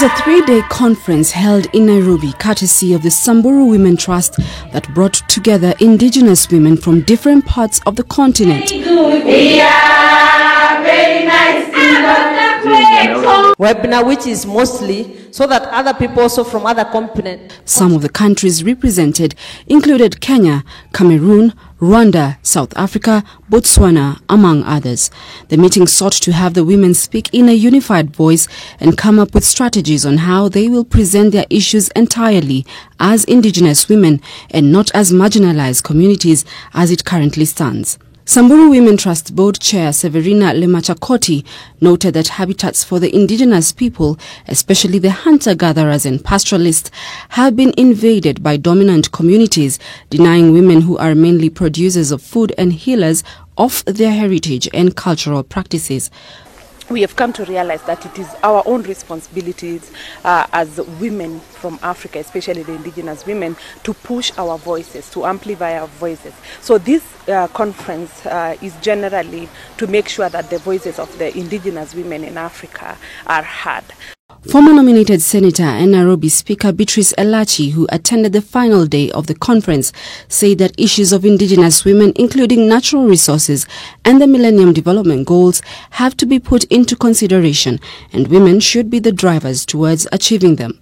was a 3-day conference held in Nairobi, courtesy of the Samburu Women Trust, that brought together indigenous women from different parts of the continent. Webinar, which is mostly so that other people also from other continents. Some of the countries represented included Kenya, Cameroon, Rwanda, South Africa, Botswana, among others. The meeting sought to have the women speak in a unified voice and come up with strategies on how they will present their issues entirely as indigenous women and not as marginalized communities as it currently stands. Samburu Women Trust Board Chair Severina Lemachakoti noted that habitats for the indigenous people, especially the hunter-gatherers and pastoralists, have been invaded by dominant communities, denying women who are mainly producers of food and healers of their heritage and cultural practices. We have come to realize that it is our own responsibilities as women from Africa, especially the indigenous women, to push our voices, to amplify our voices. So this conference is generally to make sure that the voices of the indigenous women in Africa are heard. Former nominated Senator and Nairobi Speaker Beatrice Elachi, who attended the final day of the conference, said that issues of indigenous women, including natural resources and the Millennium Development Goals, have to be put into consideration, and women should be the drivers towards achieving them.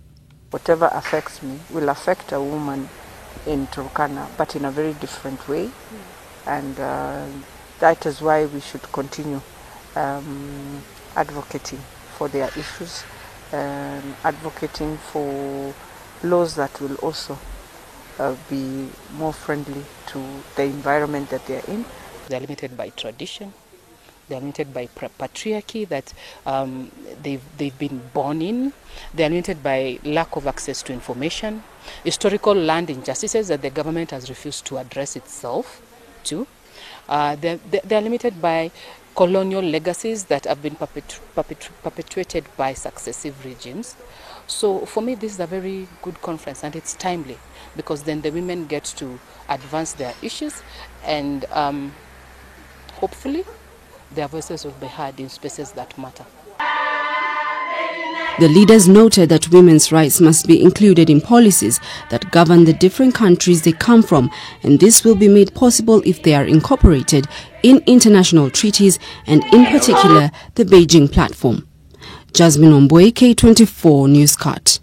Whatever affects me will affect a woman in Turkana, but in a very different way, and that is why we should continue advocating for their issues. Advocating for laws that will also be more friendly to the environment that they are in. They are limited by tradition, they are limited by patriarchy that they've been born in, they are limited by lack of access to information, historical land injustices that the government has refused to address itself to. They are limited by colonial legacies that have been perpetuated by successive regimes. So for me, this is a very good conference, and it's timely because then the women get to advance their issues, and hopefully their voices will be heard in spaces that matter. The leaders noted that women's rights must be included in policies that govern the different countries they come from, and this will be made possible if they are incorporated in international treaties and in particular the Beijing platform. Jasmine Omboy, K24 Newscast.